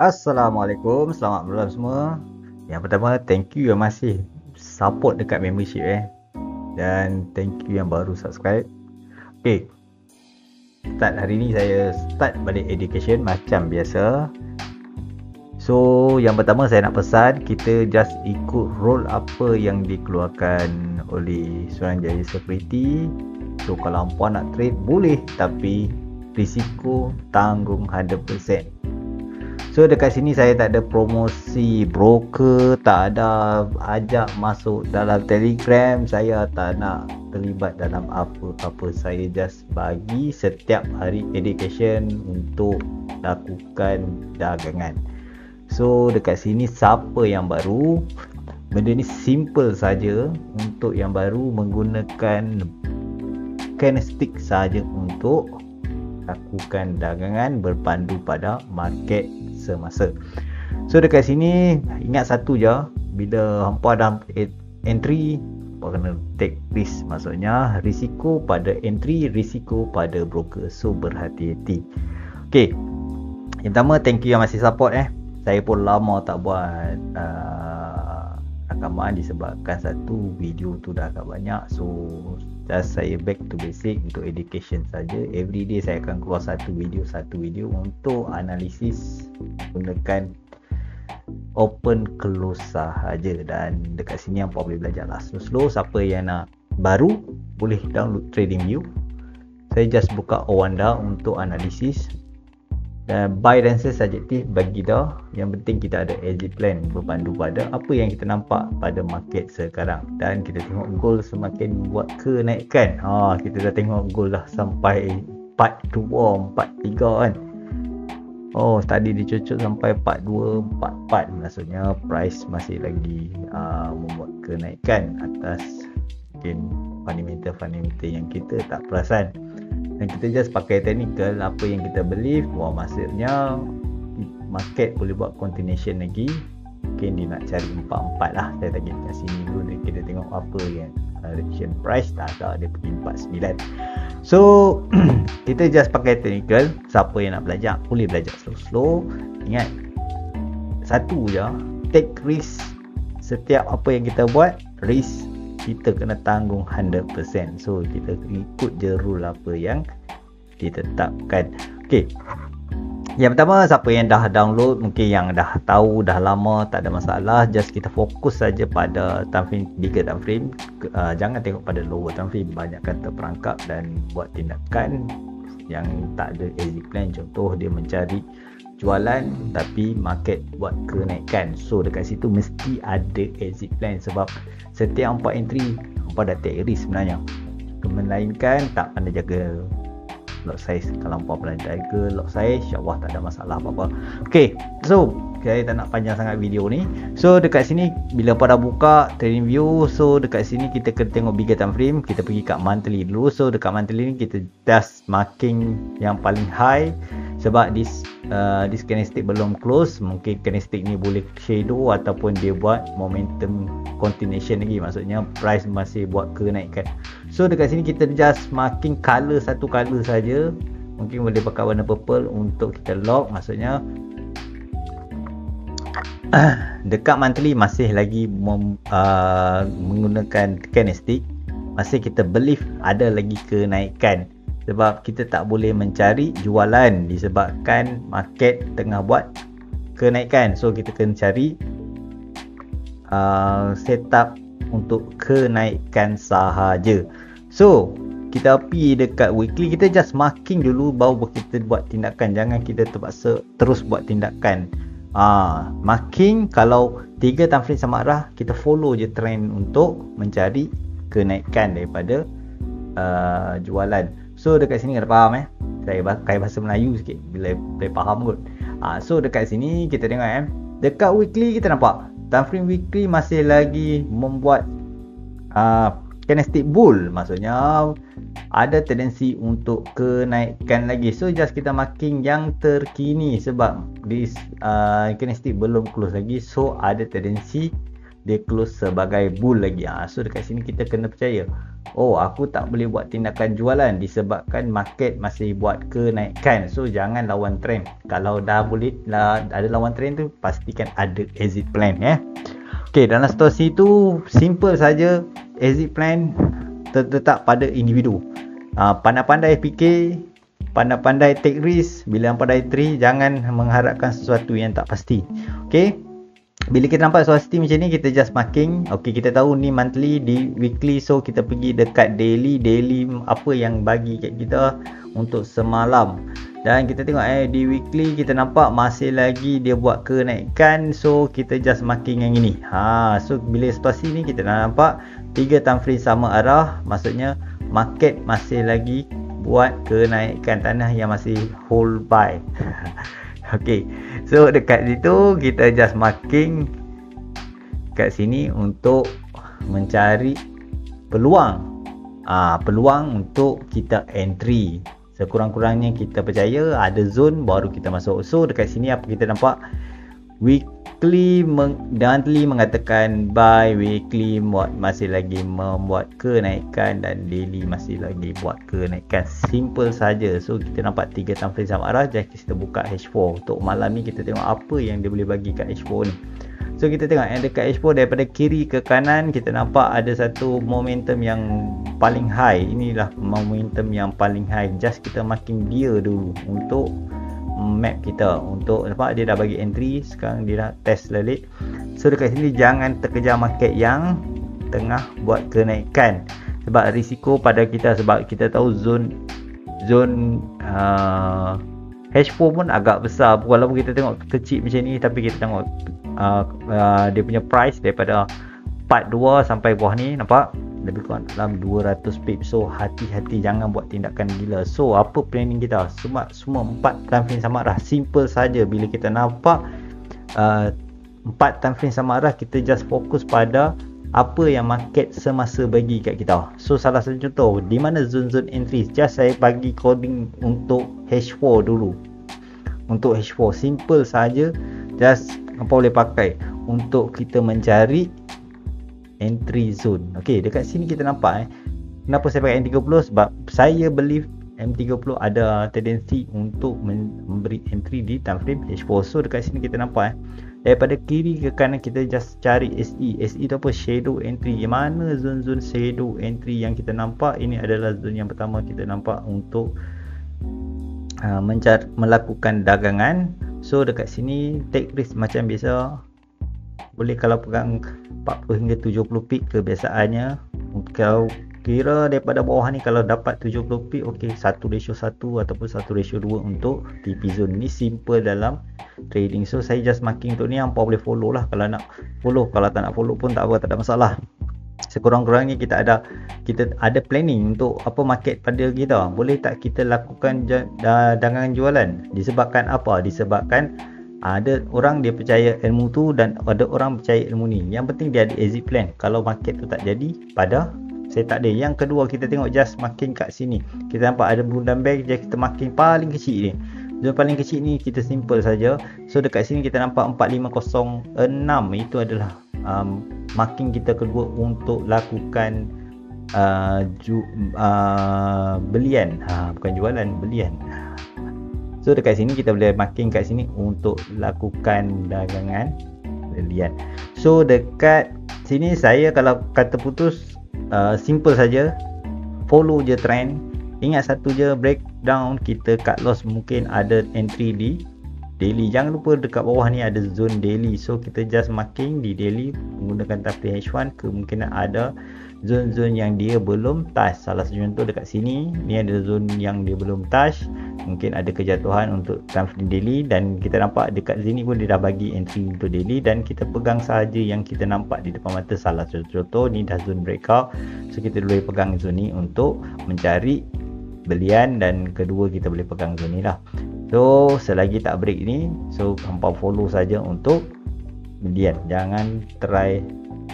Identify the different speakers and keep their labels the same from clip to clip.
Speaker 1: Assalamualaikum, selamat malam semua. Yang pertama, thank you yang masih support dekat membership dan thank you yang baru subscribe. Okay, start hari ni saya start balik education macam biasa. So, yang pertama saya nak pesan, kita just ikut rule apa yang dikeluarkan oleh Suruhanjaya Security. So, kalau hampa nak trade boleh, tapi risiko tanggung 100%. So dekat sini saya tak ada promosi broker, tak ada ajak masuk dalam Telegram, saya tak nak terlibat dalam apa-apa. Saya just bagi setiap hari education untuk lakukan dagangan. So dekat sini siapa yang baru, benda ni simple saja. Untuk yang baru menggunakan candlestick saja untuk lakukan dagangan berpandu pada market semasa. So dekat sini ingat satu je, bila hampa dah entry, hampa kena take risk. Maksudnya risiko pada entry, risiko pada broker. So berhati-hati. Okay, yang pertama, thank you yang masih support Saya pun lama tak buat rakaman disebabkan satu video tu dah agak banyak. So just saya back to basic untuk education saja. Every day saya akan keluar satu video untuk analisis menggunakan open close sahaja. Dan dekat sini hampa boleh belajar lah slow. Siapa yang nak baru boleh download TradingView. Saya just buka Owanda untuk analisis dan buy dan sell subjektif bagi dah. Yang penting kita ada exit plan berpandu pada apa yang kita nampak pada market sekarang. Dan kita tengok gold semakin buat kenaikan. Kita dah tengok gold dah sampai 42, 43 kan. Tadi dia cocok sampai 42, 44. Maksudnya price masih lagi membuat kenaikan atas mungkin fundamental yang kita tak perasan. Dan kita just pakai technical apa yang kita believe. Maksudnya market boleh buat continuation lagi. Mungkin dia nak cari 44 lah. Saya target kat sini dulu. Dan kita tengok apa yang reaction price. Tak ada, dia pergi 49. So kita just pakai technical. Siapa yang nak belajar boleh belajar slow. Ingat satu je, take risk. Setiap apa yang kita buat, risk kita kena tanggung 100%. So kita ikut je rule apa yang ditetapkan. Okay, yang pertama, siapa yang dah download, mungkin yang dah tahu dah lama, tak ada masalah. Just kita fokus saja pada time frame, bigger time frame. Jangan tengok pada lower time frame. Banyakkan terperangkap dan buat tindakan yang tak ada exit plan. Contoh dia mencari jualan tapi market buat kenaikan. So dekat situ mesti ada exit plan. Sebab setiap 4 entry hampa dah take risk sebenarnya. Melainkan tak pandai jaga lot size. Kalau hampa pandai jaga lot size, insyaAllah tak ada masalah apa-apa. Okay, so saya tak nak panjang sangat video ni. So dekat sini bila hampa dah buka TradingView, so dekat sini kita kena tengok bigger time frame. Kita pergi kat monthly dulu. So dekat monthly ni kita just marking yang paling high. Sebab this candlestick belum close. Mungkin candlestick ni boleh shadow ataupun dia buat momentum continuation lagi. Maksudnya price masih buat kenaikan. So dekat sini kita just marking color, satu color saja. Mungkin boleh pakai warna purple untuk kita lock. Maksudnya dekat monthly masih lagi menggunakan candlestick. Masih kita believe ada lagi kenaikan. Sebab kita tak boleh mencari jualan disebabkan market tengah buat kenaikan. So kita kena cari setup untuk kenaikan sahaja. So kita pergi dekat weekly, kita just marking dulu baru kita buat tindakan. Jangan kita terpaksa terus buat tindakan. Marking kalau 3 time frame sama arah, kita follow je trend untuk mencari kenaikan daripada jualan. So dekat sini kena faham saya pakai bahasa Melayu sikit bila faham kot. So dekat sini kita tengok dekat weekly kita nampak time frame weekly masih lagi membuat candlestick bull. Maksudnya ada tendensi untuk kenaikan lagi. So just kita marking yang terkini. Sebab this candlestick belum close lagi. So ada tendensi dia close sebagai bull lagi. So dekat sini kita kena percaya oh aku tak boleh buat tindakan jualan disebabkan market masih buat kenaikan. So jangan lawan trend. Kalau dah boleh ada lawan trend tu, pastikan ada exit plan ya. Okey, dalam situasi tu simple saja, exit plan terletak pada individu. Pandai-pandai fikir, pandai-pandai take risk. Bila pandai trade, jangan mengharapkan sesuatu yang tak pasti. Okey, bila kita nampak situasi macam ni, kita just marking. Okey, kita tahu ni monthly, di weekly, so kita pergi dekat daily apa yang bagi kat kita untuk semalam. Dan kita tengok di weekly kita nampak masih lagi dia buat kenaikan, so kita just marking yang ini. So bila situasi ni kita dah nampak 3 time frame sama arah, maksudnya market masih lagi buat kenaikan, tanah yang masih hold buy. Okey, so dekat situ kita just marking kat sini untuk mencari peluang. Peluang untuk kita entry. Sekurang-kurangnya kita percaya ada zone baru kita masuk. So dekat sini apa kita nampak, weekly monthly mengatakan buy, weekly masih lagi membuat kenaikan, dan daily masih lagi buat kenaikan. Simple saja. So kita nampak 3 time frame sama arah. Jadi kita buka H4 untuk malam ni. Kita tengok apa yang dia boleh bagi kat H4 ni. So kita tengok yang dekat H4 daripada kiri ke kanan, kita nampak ada satu momentum yang paling high. Inilah momentum yang paling high. Just kita marking dia dulu untuk map kita, untuk nampak dia dah bagi entry. Sekarang dia dah test balik. So dekat sini jangan terkejar market yang tengah buat kenaikan, sebab risiko pada kita, sebab kita tahu zone H4 pun agak besar. Walaupun kita tengok kecil macam ni, tapi kita tengok dia punya price daripada 42 sampai bawah ni, nampak lebih kurang dalam 200 pips. So hati-hati, jangan buat tindakan gila. So apa planning kita? Semua 4 time frame sama arah. Simple saja. Bila kita nampak 4 time frame sama arah, kita just fokus pada apa yang market semasa bagi kat kita. So salah satu contoh, di mana zone-zone entry, just saya bagi coding untuk H4 dulu. Untuk H4 simple saja, just apa boleh pakai untuk kita mencari entry zone. Okey, dekat sini kita nampak kenapa saya pakai M30, sebab saya believe M30 ada tendensi untuk memberi entry di time frame H4. So dekat sini kita nampak daripada kiri ke kanan kita just cari SE. SE tu apa? Shadow entry. Mana zone-zone shadow entry yang kita nampak? Ini adalah zone yang pertama kita nampak untuk melakukan dagangan. So dekat sini take risk macam biasa. Boleh kalau pegang 40 hingga 70 pip kebiasaannya. Kalau kira daripada bawah ni, kalau dapat 70 pip, okey, 1:1 ataupun 1:2 untuk TP zone. Ni simple dalam trading. So saya just marking untuk ni. Hampa boleh follow lah kalau nak follow. Kalau tak nak follow pun tak apa, tak ada masalah. Sekurang-kurangnya kita ada planning untuk apa market pada kita. Boleh tak kita lakukan dagangan jualan? Disebabkan apa? Disebabkan ada orang dia percaya ilmu tu dan ada orang percaya ilmu ni. Yang penting dia ada exit plan. Kalau market tu tak jadi, pada saya tak ada. Yang kedua, kita tengok just marking kat sini. Kita nampak ada bundan bag, jadi kita marking paling kecil ni. Zone paling kecil ni kita simple saja. So dekat sini kita nampak 4506. Itu adalah marking kita kedua untuk lakukan belian. Bukan jualan, belian. So dekat sini kita boleh marking kat sini untuk lakukan dagangan belian. So dekat sini saya kalau kata putus, simple saja, follow je trend. Ingat satu je, breakdown kita cut loss mungkin ada entry di daily. Jangan lupa dekat bawah ni ada zone daily. So kita just marking di daily menggunakan tape H1. Kemungkinan ada zone-zone yang dia belum touch. Salah satu contoh dekat sini, ni ada zone yang dia belum touch. Mungkin ada kejatuhan untuk time frame daily, dan kita nampak dekat sini pun dia dah bagi entry untuk daily, dan kita pegang sahaja yang kita nampak di depan mata. Salah satu contoh ni dah zone breakout. So kita boleh pegang zone ni untuk mencari belian, dan kedua kita boleh pegang zone ni lah. So selagi tak break ni, so hampa follow saja untuk belian. Jangan try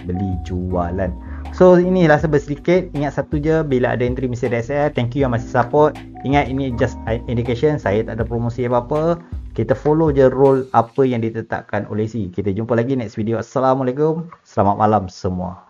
Speaker 1: beli jualan. So inilah sedikit. Ingat satu je, bila ada entry mesti ada SL. Thank you yang masih support. Ingat ini just indication, saya tak ada promosi apa-apa. Kita follow je rule apa yang ditetapkan oleh si. Kita jumpa lagi next video. Assalamualaikum. Selamat malam semua.